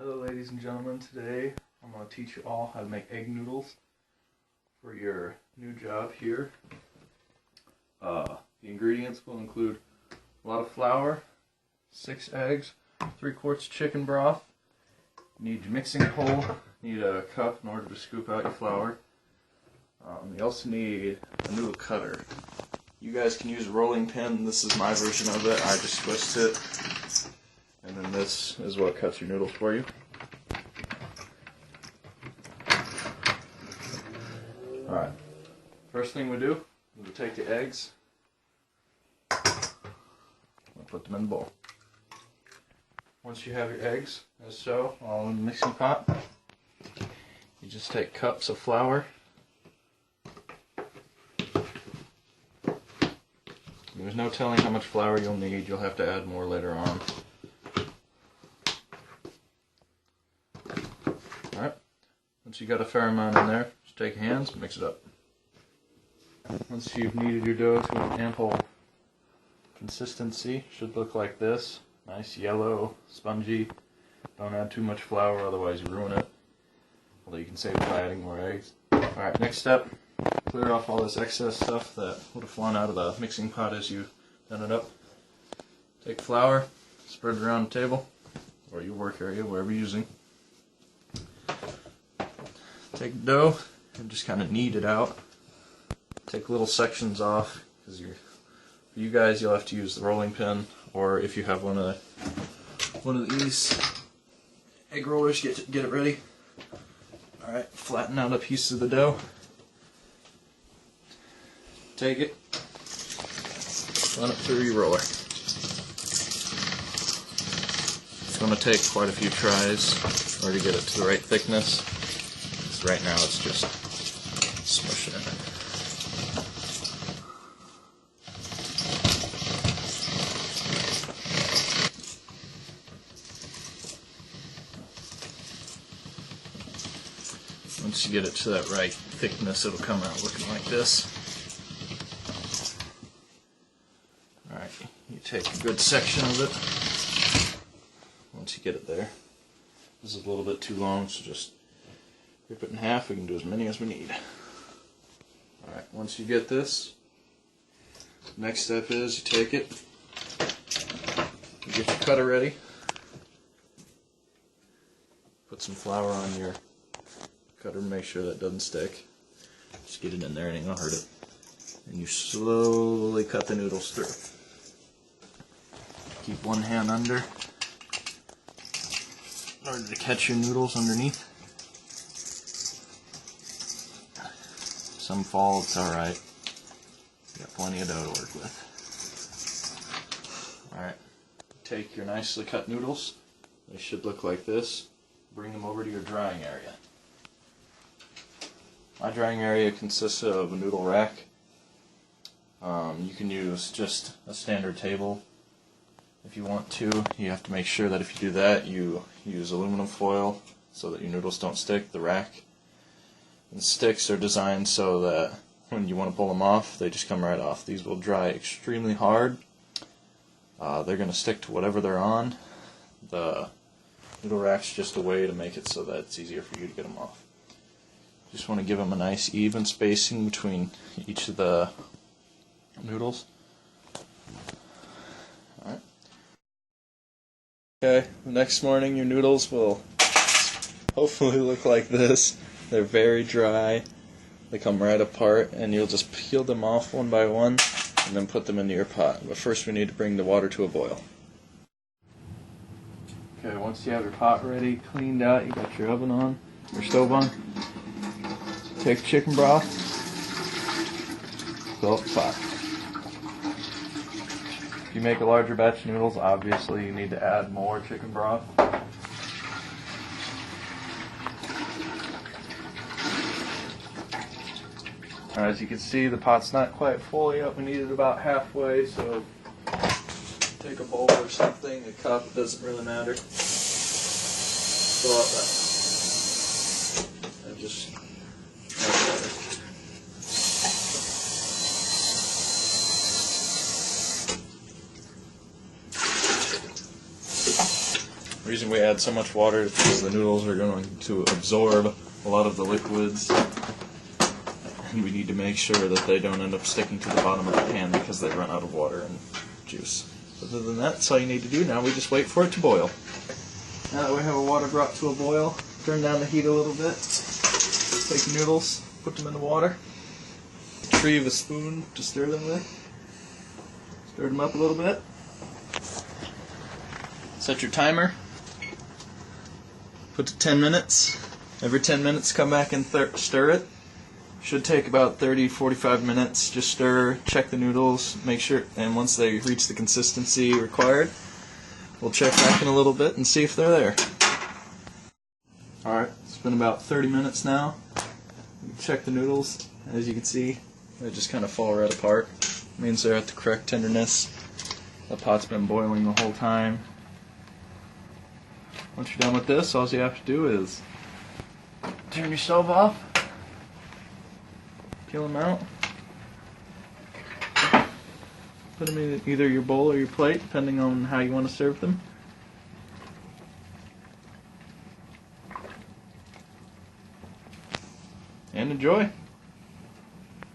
Hello ladies and gentlemen, today I'm going to teach you all how to make egg noodles for your new job here. The ingredients will include a lot of flour, 6 eggs, 3 quarts chicken broth. You need your mixing bowl, you need a cup in order to scoop out your flour. You also need a noodle cutter. You guys can use a rolling pin. This is my version of it. I just twist it. And then this is what cuts your noodles for you. Alright, first thing we do is we take the eggs and put them in the bowl. Once you have your eggs, as so, all in the mixing pot, you just take cups of flour. There's no telling how much flour you'll need. You'll have to add more later on. Alright, once you got a fair amount in there, just take your hands and mix it up. Once you've kneaded your dough to an ample consistency, should look like this. Nice yellow, spongy. Don't add too much flour, otherwise you ruin it. Although you can save it by adding more eggs. Alright, next step, clear off all this excess stuff that would have flown out of the mixing pot as you done it up. Take flour, spread it around the table, or your work area, wherever you're using. Take the dough and just kind of knead it out. Take little sections off, because for you guys you'll have to use the rolling pin, or if you have one of these egg rollers, get it ready. Alright, flatten out a piece of the dough. Take it, run it through your roller. It's going to take quite a few tries in order to get it to the right thickness. Because right now it's just smushing it. Once you get it to that right thickness, it'll come out looking like this. Alright, you take a good section of it. Once you get it there. This is a little bit too long, so just rip it in half. We can do as many as we need. Alright, once you get this, next step is you take it, you get your cutter ready, put some flour on your cutter, make sure that doesn't stick. Just get it in there, it ain't gonna hurt it. And you slowly cut the noodles through. Keep one hand under in order to catch your noodles underneath. Some fall, it's alright. You got plenty of dough to work with. Alright, take your nicely cut noodles. They should look like this. Bring them over to your drying area. My drying area consists of a noodle rack. You can use just a standard table if you want to. You have to make sure that if you do that, you use aluminum foil so that your noodles don't stick. The rack and sticks are designed so that when you want to pull them off, they just come right off. These will dry extremely hard. They're going to stick to whatever they're on. The noodle rack's just a way to make it so that it's easier for you to get them off. Just want to give them a nice even spacing between each of the noodles. Alright. Okay, the next morning your noodles will hopefully look like this. They're very dry. They come right apart, and you'll just peel them off one by one and then put them into your pot. But first we need to bring the water to a boil. Okay, once you have your pot ready, cleaned out, you got your oven on, your stove on. Take chicken broth, fill up the pot. If you make a larger batch of noodles, obviously you need to add more chicken broth. As you can see, the pot's not quite full yet. We need it about halfway, so take a bowl or something, a cup, it doesn't really matter. Fill up that. And just reason we add so much water is because the noodles are going to absorb a lot of the liquids, and we need to make sure that they don't end up sticking to the bottom of the pan because they run out of water and juice. Other than that, that's all you need to do. Now we just wait for it to boil. Now that we have our water brought to a boil, turn down the heat a little bit. Take the noodles, put them in the water. Retrieve a spoon to stir them with. Stir them up a little bit. Set your timer. Put to 10 minutes. Every 10 minutes come back and stir it. Should take about 30-45 minutes. Just stir, check the noodles, make sure, and once they reach the consistency required, we'll check back in a little bit and see if they're there. Alright, it's been about 30 minutes now. Check the noodles. As you can see, they just kind of fall right apart. It means they're at the correct tenderness. The pot's been boiling the whole time. Once you're done with this, all you have to do is turn your stove off, peel them out, put them in either your bowl or your plate, depending on how you want to serve them. And enjoy.